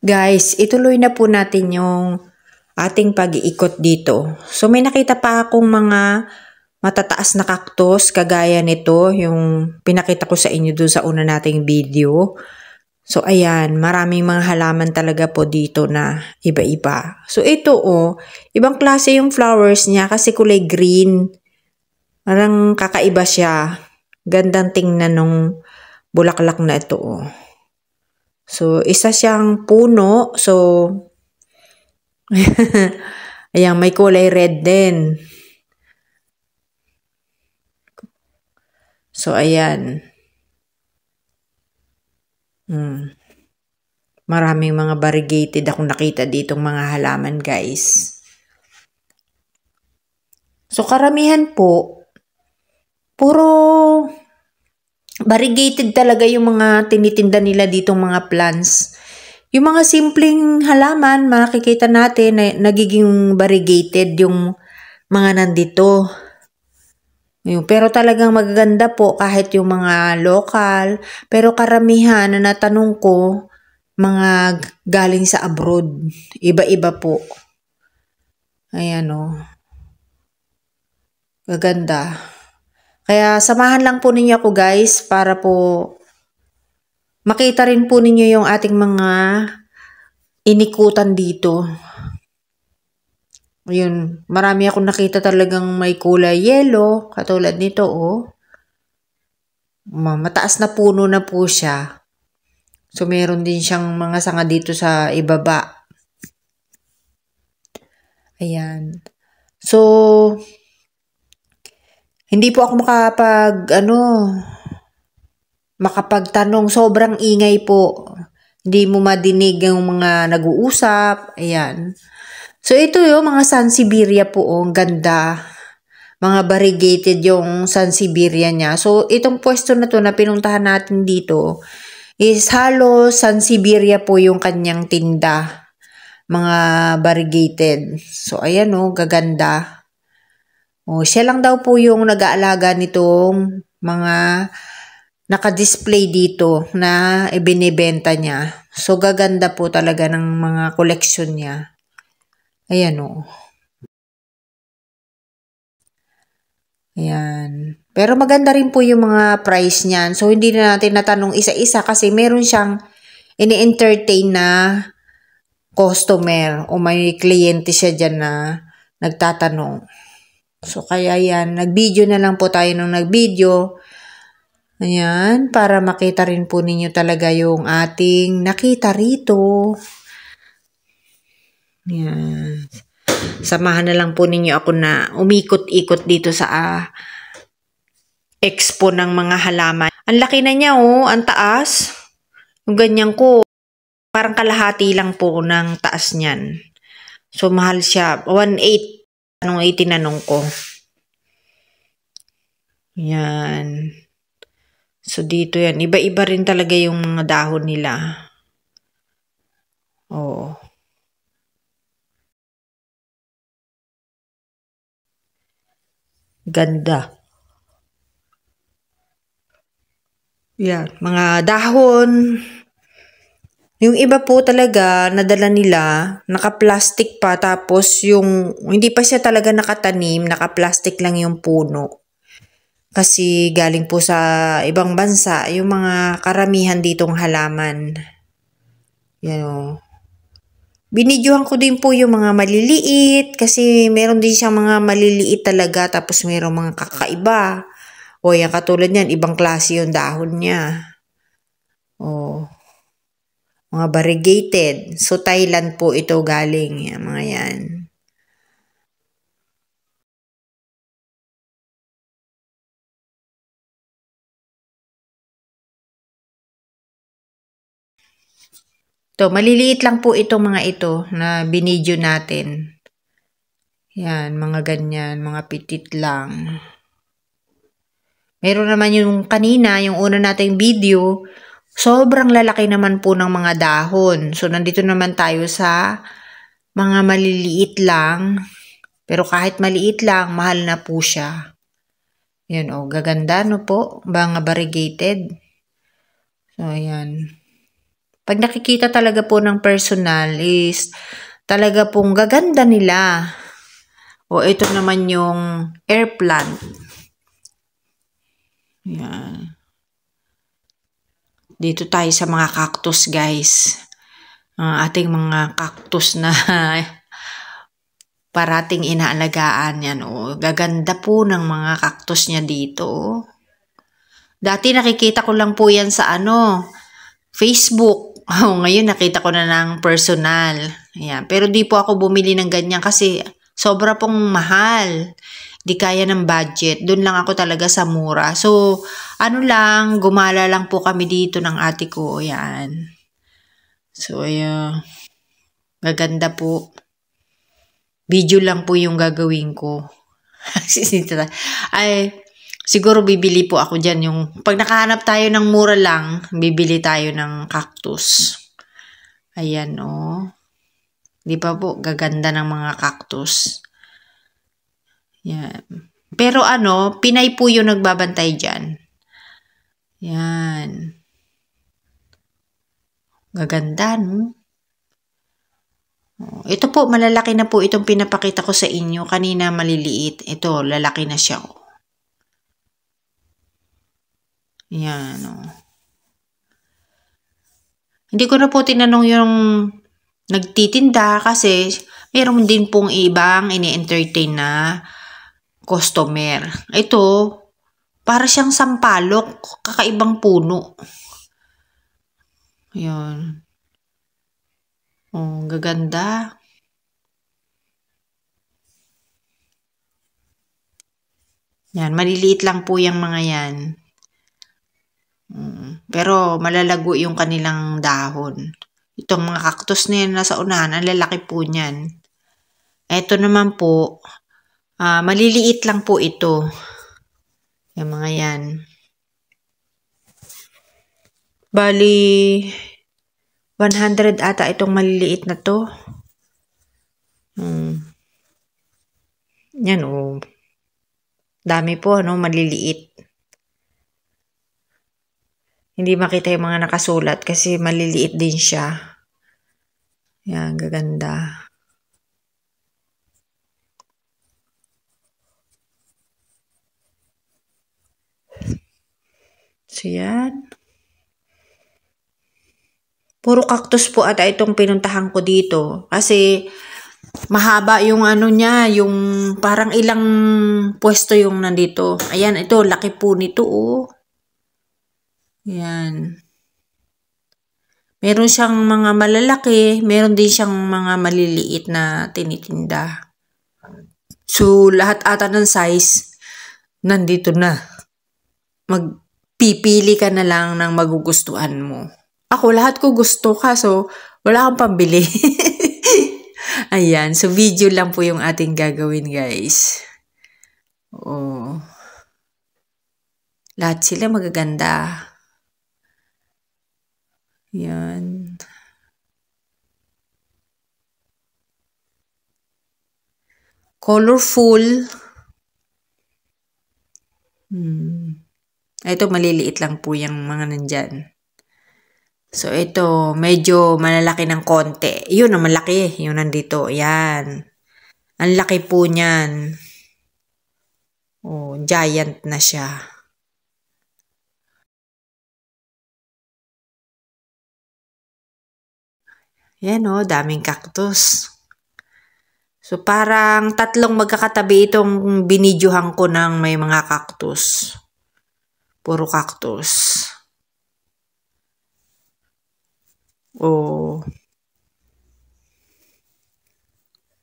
Guys, ituloy na po natin yung ating pag-iikot dito. So may nakita pa akong mga matataas na cactus kagaya nito, yung pinakita ko sa inyo doon sa una nating video. So ayan, maraming mga halaman talaga po dito na iba-iba. So ito ibang klase yung flowers niya kasi kulay green. Parang kakaiba siya. Gandang tingnan nung bulaklak na ito So isa siyang puno. So ayan, may kulay red din. So ayan. Maraming mga variegated akong nakita ditong mga halaman, guys. So karamihan po, puro variegated talaga yung mga tinitinda nila ditong mga plants. Yung mga simpleng halaman, makikita natin na nagiging variegated yung mga nandito. Pero talagang magaganda po kahit yung mga local. Pero karamihan na natanong ko, mga galing sa abroad. Iba-iba po. Ayan Gaganda. Kaya samahan lang po ninyo ako, guys, para po makita rin po ninyo yung ating mga inikutan dito. Ayun, marami akong nakita talagang may kulay yellow, katulad nito Mataas na puno na po siya. So meron din siyang mga sanga dito sa ibaba. Ayan. So hindi po ako makapagtanong. Sobrang ingay po. Hindi mo madinig yung mga nag-uusap. Ayan. So ito yung mga Sansevieria po. Ang ganda. Mga variegated yung Sansevieria niya. So itong pwesto na to na pinuntahan natin dito is halos Sansevieria po yung kanyang tinda. Mga variegated. So ayan gaganda. Siya lang daw po yung nag-aalaga nitong mga naka-display dito na ibinibenta niya. So gaganda po talaga ng mga collection niya. Ayan Ayan. Pero maganda rin po yung mga price niyan. So hindi na natin natanong isa-isa kasi meron siyang ini-entertain na customer o may kliyente siya dyan na nagtatanong. So kaya yan, nag-video na lang po tayo nung nag-video. Ayan, para makita rin po ninyo talaga yung ating nakita rito. Ayan. Samahan na lang po ninyo ako na umikot-ikot dito sa expo ng mga halaman. Ang laki na niya ang taas. Yung ganyan ko, parang kalahati lang po ng taas niyan. So mahal siya, 1.8 anong itinanong ko. Yan. So dito yan, iba-iba rin talaga yung mga dahon nila. Ganda. Yan, mga dahon. Yung iba po talaga, nadala nila, naka-plastic pa, tapos yung, hindi pa siya talaga nakatanim, naka-plastic lang yung puno. Kasi galing po sa ibang bansa, yung mga karamihan ditong halaman. Yan Binidyohan ko din po yung mga maliliit, kasi meron din siyang mga maliliit talaga, tapos meron mga kakaiba. Yan katulad niyan, ibang klase yung dahon niya. Mga variegated. So, Thailand po ito galing. Yan, mga yan. Maliliit lang po itong mga ito na binidyo natin. Yan, mga ganyan, mga pitit lang. Meron naman yung kanina, yung una nating video, sobrang lalaki naman po ng mga dahon. So, nandito naman tayo sa mga maliliit lang. Pero kahit maliit lang, mahal na po siya. Yan gaganda po. Mga variegated. So, ayan. Pag nakikita talaga po ng personal is talaga pong gaganda nila. O ito naman yung air plant. Yan. Dito tayo sa mga cactus, guys. Ang ating mga cactus na parating inaalagaan yan. O, gaganda po ng mga cactus niya dito. Dati nakikita ko lang po yan sa Facebook. Ngayon nakita ko na ng personal. Ayan. Pero di po ako bumili ng ganyan kasi sobra pong mahal. Di kaya ng budget. Doon lang ako talaga sa mura. So, gumala lang po kami dito ng ate ko. Ayan. So, ayan. Gaganda po. Video lang po yung gagawin ko. Ay, siguro bibili po ako dyan. Yung, pag nakahanap tayo ng mura lang, bibili tayo ng cactus. Ayan, Di ba po, gaganda ng mga cactus. Yan. Pero Pinay po yung nagbabantay dyan. Yan. Gaganda, no? Ito po, malalaki na po itong pinapakita ko sa inyo. Kanina maliliit. Ito, lalaki na siya. Yan, Hindi ko na po tinanong yung nagtitinda kasi meron din pong ibang ini-entertain na customer. Ito, para siyang sampalok, kakaibang puno. Yan. Gaganda. Yan, maliliit lang po yung mga yan. Pero malalago yung kanilang dahon. Itong mga cactus na yan nasa unahan, ang lalaki po niyan. Ito naman po, maliliit lang po ito. Yung mga yan. Bali, 100 ata itong maliliit na to. Yan Dami po, maliliit. Hindi makita yung mga nakasulat kasi maliliit din siya. Yan, gaganda. So, yan. Puro cactus po ata itong pinuntahan ko dito. Kasi, mahaba yung niya, yung parang ilang pwesto yung nandito. Ayan, ito, laki po nito, Yan. Meron siyang mga malalaki, meron din siyang mga maliliit na tinitinda. So, lahat ata ng size, nandito na. Magpipili ka na lang ng magugustuhan mo. Ako, lahat ko gusto kaso wala akong pambili. Ayan, so video lang po yung ating gagawin, guys. Lahat sila magaganda. Yan. Colorful. Ito, maliliit lang po yung mga nandyan. So, ito, medyo malalaki ng konti. Yun, ang malaki. Yun nandito. Yan. Ang laki po niyan. Giant na siya. Yan, daming cactus. So, parang tatlong magkakatabi itong binidyohan ko ng may mga cactus. Puro cactus.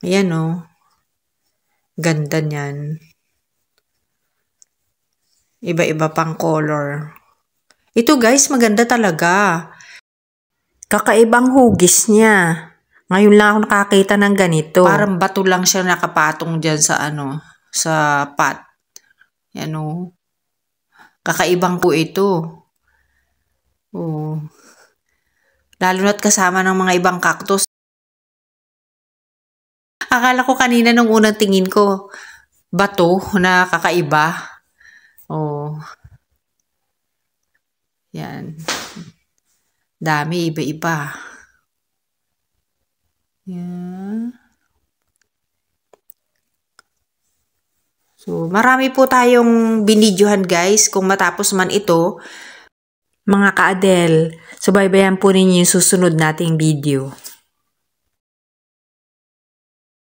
Ayan, Ganda niyan. Iba-iba pang color. Ito, guys, maganda talaga. Kakaibang hugis niya. Ngayon lang ako nakakita ng ganito. Parang bato lang siya nakapatong dyan sa sa pot. Yan, Kakaibang po ito. Lalo na't kasama ng mga ibang cactus. Akala ko kanina nung unang tingin ko, bato na kakaiba. Yan. Dami, iba-iba. Yan. So, marami po tayong binidyohan guys. Kung matapos man ito, mga ka-Adel, subaybayan po ninyo yung susunod nating video.